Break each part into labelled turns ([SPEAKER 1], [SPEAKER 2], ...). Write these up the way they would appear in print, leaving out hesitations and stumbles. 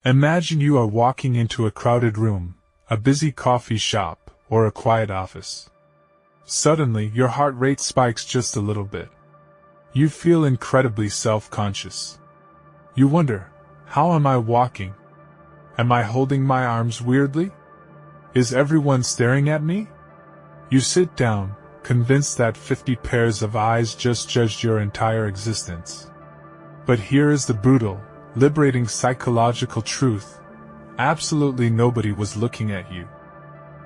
[SPEAKER 1] Imagine you are walking into a crowded room, a busy coffee shop, or a quiet office. Suddenly, your heart rate spikes just a little bit. You feel incredibly self-conscious. You wonder, how am I walking? Am I holding my arms weirdly? Is everyone staring at me? You sit down, convinced that 50 pairs of eyes just judged your entire existence. But here is the brutal, liberating psychological truth. Absolutely nobody was looking at you.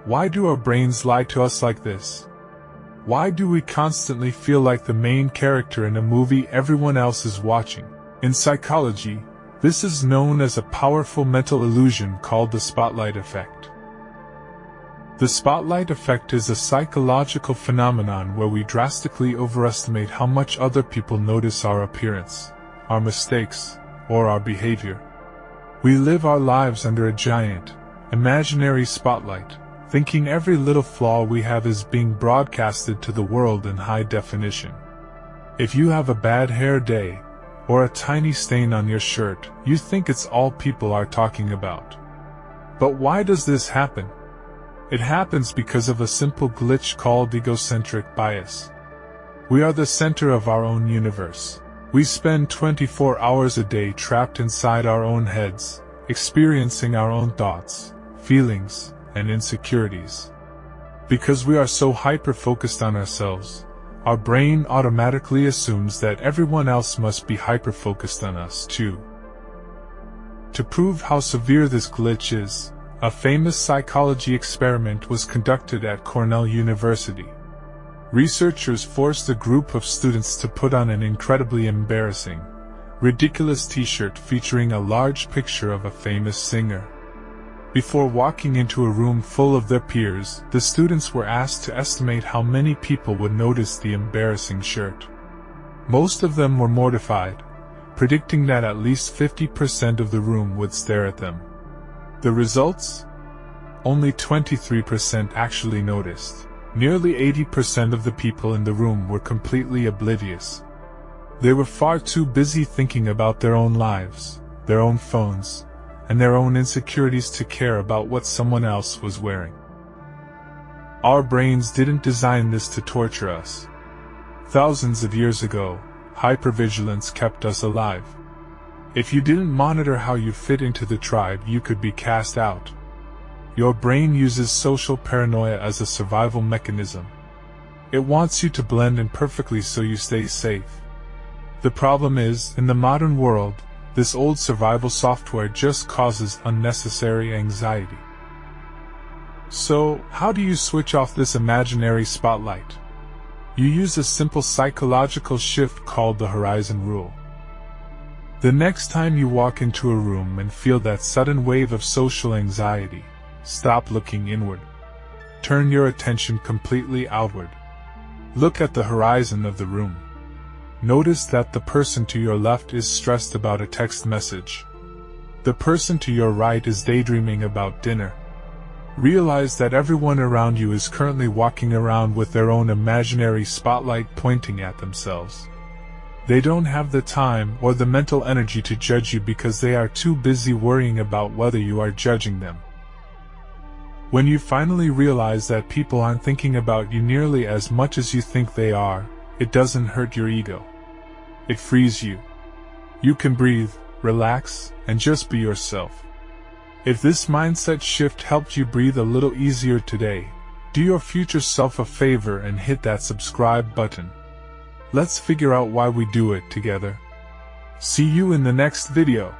[SPEAKER 1] Why do our brains lie to us like this? Why do we constantly feel like the main character in a movie everyone else is watching? In psychology, this is known as a powerful mental illusion called the spotlight effect. The spotlight effect is a psychological phenomenon where we drastically overestimate how much other people notice our appearance, our mistakes, or our behavior. We live our lives under a giant, imaginary spotlight, thinking every little flaw we have is being broadcasted to the world in high definition. If you have a bad hair day, or a tiny stain on your shirt, you think it's all people are talking about. But why does this happen? It happens because of a simple glitch called egocentric bias. We are the center of our own universe. We spend 24 hours a day trapped inside our own heads, experiencing our own thoughts, feelings, and insecurities. Because we are so hyper-focused on ourselves, our brain automatically assumes that everyone else must be hyper-focused on us too. To prove how severe this glitch is, a famous psychology experiment was conducted at Cornell University. Researchers forced a group of students to put on an incredibly embarrassing, ridiculous t-shirt featuring a large picture of a famous singer. Before walking into a room full of their peers, the students were asked to estimate how many people would notice the embarrassing shirt. Most of them were mortified, predicting that at least 50% of the room would stare at them. The results? Only 23% actually noticed. Nearly 80% of the people in the room were completely oblivious. They were far too busy thinking about their own lives, their own phones, and their own insecurities to care about what someone else was wearing. Our brains didn't design this to torture us. Thousands of years ago, hypervigilance kept us alive. If you didn't monitor how you fit into the tribe, you could be cast out. Your brain uses social paranoia as a survival mechanism. It wants you to blend in perfectly so you stay safe. The problem is, in the modern world, this old survival software just causes unnecessary anxiety. So, how do you switch off this imaginary spotlight? You use a simple psychological shift called the horizon rule. The next time you walk into a room and feel that sudden wave of social anxiety, stop looking inward. Turn your attention completely outward. Look at the horizon of the room. Notice that the person to your left is stressed about a text message. The person to your right is daydreaming about dinner. Realize that everyone around you is currently walking around with their own imaginary spotlight pointing at themselves. They don't have the time or the mental energy to judge you because they are too busy worrying about whether you are judging them. When you finally realize that people aren't thinking about you nearly as much as you think they are, it doesn't hurt your ego. It frees you. You can breathe, relax, and just be yourself. If this mindset shift helped you breathe a little easier today, do your future self a favor and hit that subscribe button. Let's figure out why we do it together. See you in the next video.